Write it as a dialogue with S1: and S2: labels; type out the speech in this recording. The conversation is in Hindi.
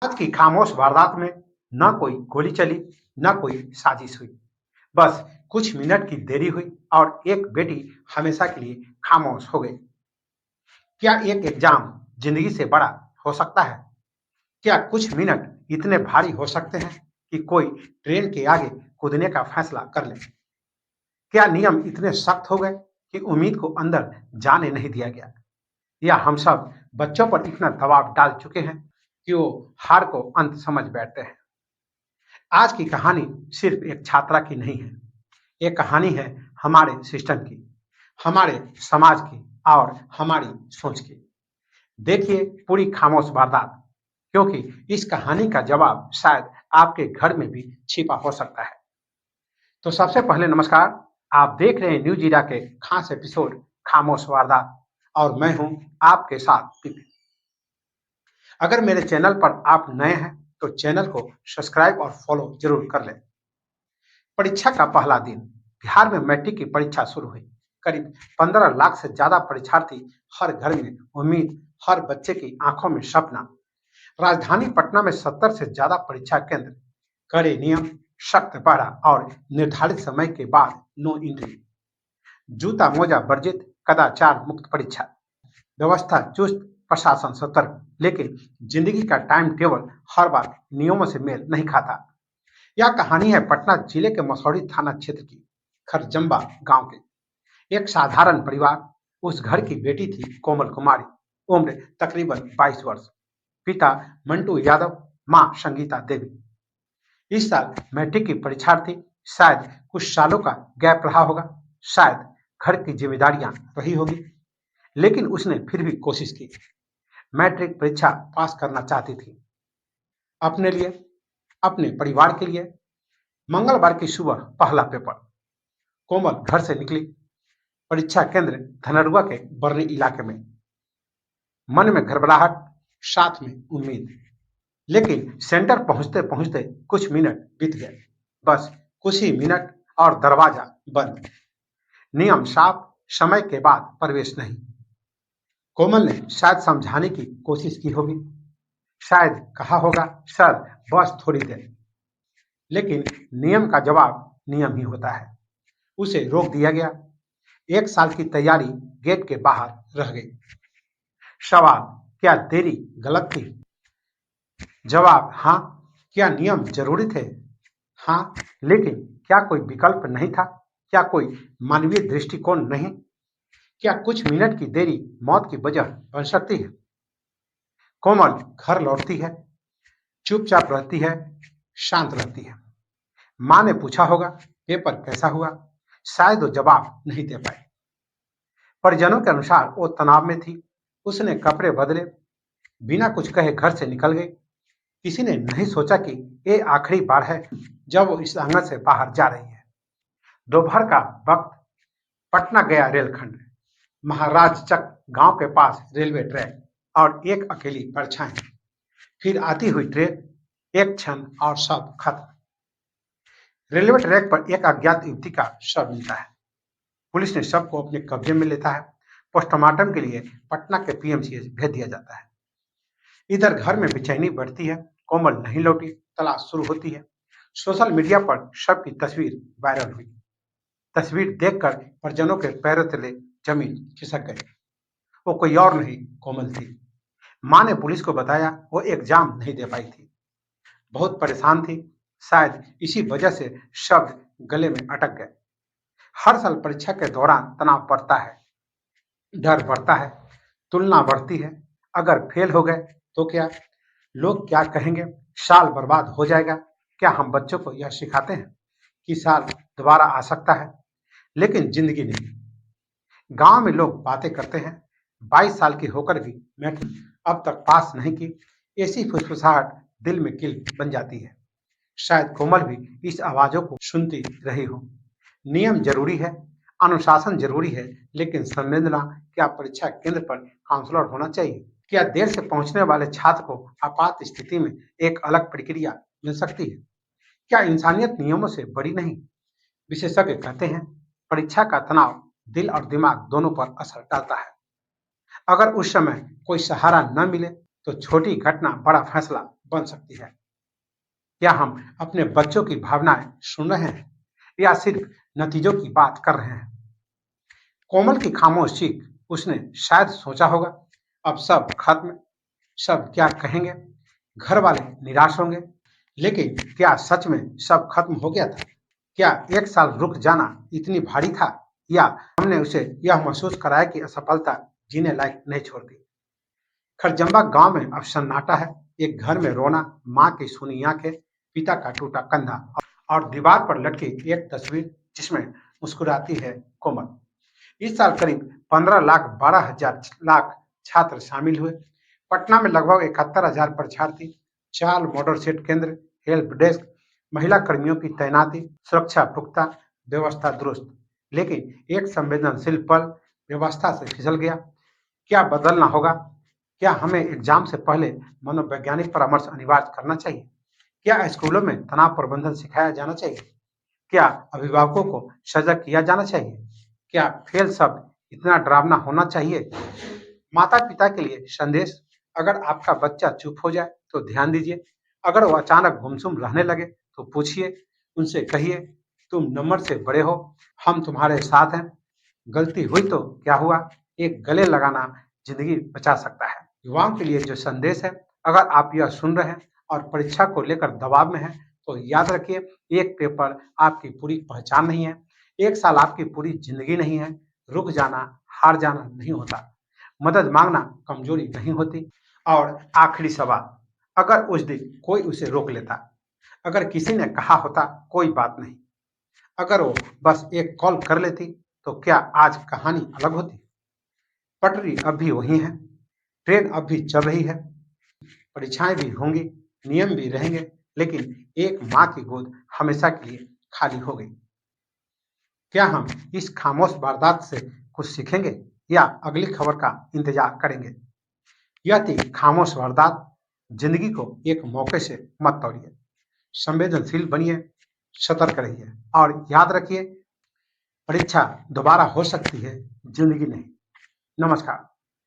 S1: आज की खामोश वारदात में न कोई गोली चली, न कोई साजिश हुई। बस कुछ मिनट की देरी हुई और एक बेटी हमेशा के लिए खामोश हो गई। क्या एक एग्जाम जिंदगी से बड़ा हो सकता है? क्या कुछ मिनट इतने भारी हो सकते हैं कि कोई ट्रेन के आगे कूदने का फैसला कर ले? क्या नियम इतने सख्त हो गए कि उम्मीद को अंदर जाने नहीं दिया गया? या हम सब बच्चों पर इतना दबाव डाल चुके हैं कि वो हार को अंत समझ बैठते हैं? आज की कहानी सिर्फ एक छात्रा की नहीं है। ये कहानी है हमारे सिस्टम की, हमारे समाज की और हमारी सोच की। देखिए पूरी खामोश वारदात, क्योंकि इस कहानी का जवाब शायद आपके घर में भी छिपा हो सकता है। तो सबसे पहले नमस्कार। आप देख रहे हैं न्यूज इरा के खास एपिसोड खामोश वारदात और मैं हूं आपके साथ पिपी। अगर मेरे चैनल पर आप नए हैं तो चैनल को सब्सक्राइब और फॉलो जरूर कर लें। परीक्षा का पहला दिन बिहार में मैट्रिक की परीक्षा शुरू हुई। करीब 15 लाख से ज्यादा परीक्षार्थी, हर घर में उम्मीद, हर बच्चे की आंखों में सपना। राजधानी पटना में 70 से ज्यादा परीक्षा केंद्र, कड़े नियम, सख्त पहरा और निर्धारित समय के बाद नो एंट्री। जूता मोजा वर्जित, कदाचार मुक्त परीक्षा। व्यवस्था चुस्त, प्रशासन सतर्क, लेकिन जिंदगी का टाइम टेबल हर बार नियमों से मेल नहीं खाता। यह कहानी है पटना जिले के मसौढ़ी थाना क्षेत्र की, खरजम्बा गांव की। एक साधारण परिवार। उस घर की बेटी थी कोमल कुमारी, उम्र तकरीबन 22 वर्ष। पिता मंटू यादव, मां संगीता देवी। इस साल मैट्रिक की परीक्षार्थी। शायद कुछ सालों का गैप रहा होगा, शायद घर की जिम्मेदारियां रही होगी, लेकिन उसने फिर भी कोशिश की। मैट्रिक परीक्षा पास करना चाहती थी, अपने लिए, अपने परिवार के लिए। मंगलवार की सुबह पहला पेपर। कोमल घर से निकली। परीक्षा केंद्र धनरुआ के बर्री इलाके में। मन में घबराहट, साथ में उम्मीद। लेकिन सेंटर पहुंचते पहुंचते कुछ मिनट बीत गए। बस कुछ ही मिनट और दरवाजा बंद। नियम साफ, समय के बाद प्रवेश नहीं। कोमल ने शायद समझाने की कोशिश की होगी, शायद कहा होगा सर बस थोड़ी देर, लेकिन नियम का जवाब नियम ही होता है। उसे रोक दिया गया। एक साल की तैयारी गेट के बाहर रह गई। सवाल, क्या देरी गलत थी? जवाब, हाँ। क्या नियम जरूरी थे? हाँ, लेकिन क्या कोई विकल्प नहीं था? क्या कोई मानवीय दृष्टिकोण नहीं? क्या कुछ मिनट की देरी मौत की वजह बन सकती है? कोमल घर लौटती है, चुपचाप रहती है, शांत रहती है। मां ने पूछा होगा पेपर कैसा हुआ, शायद वो जवाब नहीं दे पाई। परिजनों के अनुसार वो तनाव में थी। उसने कपड़े बदले, बिना कुछ कहे घर से निकल गई। किसी ने नहीं सोचा कि ये आखिरी बार है जब वो इस आंगन से बाहर जा रही है। दोपहर का वक्त। पटना गया रेलखंड। महाराज चक गांव के पास रेलवे ट्रैक और एक अकेली परछाई। फिर आती हुई ट्रेन, एक क्षण और सब खत्म। रेलवे ट्रैक पर एक अज्ञात युवती का शव मिलता है। पुलिस ने शव को अपने कब्जे में लेता है। पोस्टमार्टम के लिए पटना के पीएमसीएच भेज दिया जाता है। इधर घर में बेचैनी बढ़ती है। कोमल नहीं लौटी, तलाश शुरू होती है। सोशल मीडिया पर शव की तस्वीर वायरल हुई। तस्वीर देखकर परिजनों के पैरों तले जमीन खिसक गई। वो कोई और नहीं, कोमल थी। मां ने पुलिस को बताया वो एग्जाम नहीं दे पाई थी, बहुत परेशान थी। शायद इसी वजह से शब्द गले में अटक गए। हर साल परीक्षा के दौरान तनाव बढ़ता है, डर बढ़ता है, तुलना बढ़ती है। अगर फेल हो गए तो क्या? लोग क्या कहेंगे? साल बर्बाद हो जाएगा। क्या हम बच्चों को यह सिखाते हैं कि साल दोबारा आ सकता है, लेकिन जिंदगी नहीं? गांव में लोग बातें करते हैं, 22 साल की होकर भी मैट्रिक अब तक पास नहीं की। ऐसी फुसफुसाहट दिल में कील बन जाती है। शायद कोमल भी इस आवाजों को सुनती रही हो। नियम जरूरी है, अनुशासन जरूरी है, लेकिन संवेदना? क्या परीक्षा केंद्र पर काउंसलर होना चाहिए? क्या देर से पहुंचने वाले छात्र को आपात स्थिति में एक अलग प्रक्रिया मिल सकती है? क्या इंसानियत नियमों से बड़ी नहीं? विशेषज्ञ कहते हैं परीक्षा का तनाव दिल और दिमाग दोनों पर असर डालता है। अगर उस समय कोई सहारा न मिले तो छोटी घटना बड़ा फैसला बन सकती है। क्या हम अपने बच्चों की भावनाएं सुन रहे हैं या सिर्फ नतीजों की बात कर रहे हैं? कोमल की खामोश चीख, उसने शायद सोचा होगा, अब सब खत्म, सब क्या कहेंगे, घर वाले निराश होंगे। लेकिन क्या सच में सब खत्म हो गया था? क्या एक साल रुक जाना इतनी भारी था, या हमने उसे यह महसूस कराया कि असफलता जीने लायक नहीं छोड़ती? खरजम्बा गांव में अब सन्नाटा है। एक घर में रोना, माँ की सूनी आंखें, पिता का टूटा कंधा और दीवार पर लटकी एक तस्वीर जिसमें मुस्कुराती है कोमल। इस साल करीब 15 लाख 12 हजार छात्र शामिल हुए। पटना में लगभग 71 हजार परीक्षार्थी, 4 मॉडल सेट केंद्र, हेल्प डेस्क, महिला कर्मियों की तैनाती, सुरक्षा पुख्ता, व्यवस्था दुरुस्त। लेकिन एक संवेदनशील पल व्यवस्था से फिसल गया। क्या बदलना होगा? क्या हमें एग्जाम से पहले मनोवैज्ञानिक परामर्श अनिवार्य करना चाहिए? क्या स्कूलों में तनाव प्रबंधन सिखाया जाना चाहिए? क्या अभिभावकों को सजग किया जाना चाहिए? क्या फेल शब्द इतना डरावना होना चाहिए? माता पिता के लिए संदेश: अगर आपका बच्चा चुप हो जाए तो ध्यान दीजिए। अगर वो अचानक गुमसुम रहने लगे तो पूछिए। उनसे कहिए, तुम नंबर से बड़े हो, हम तुम्हारे साथ हैं। गलती हुई तो क्या हुआ, एक गले लगाना जिंदगी बचा सकता है। युवाओं के लिए जो संदेश है: अगर आप यह सुन रहे हैं और परीक्षा को लेकर दबाव में हैं, तो याद रखिए, एक पेपर आपकी पूरी पहचान नहीं है, एक साल आपकी पूरी जिंदगी नहीं है। रुक जाना हार जाना नहीं होता, मदद मांगना कमजोरी नहीं होती। और आखिरी सवाल: अगर उस दिन कोई उसे रोक लेता, अगर किसी ने कहा होता कोई बात नहीं, अगर वो बस एक कॉल कर लेती, तो क्या आज कहानी अलग होती? पटरी अब भी वही है, ट्रेन अब भी चल रही है, परीक्षाएं भी होंगी, नियम भी रहेंगे, लेकिन एक माँ की गोद हमेशा के लिए खाली हो गई। क्या हम इस खामोश वारदात से कुछ सीखेंगे या अगली खबर का इंतजार करेंगे? यह थी खामोश वारदात। जिंदगी को एक मौके से मत तोड़िए, संवेदनशील बनिए, सतर्क रहिए और याद रखिए, परीक्षा दोबारा हो सकती है, जिंदगी नहीं। नमस्कार।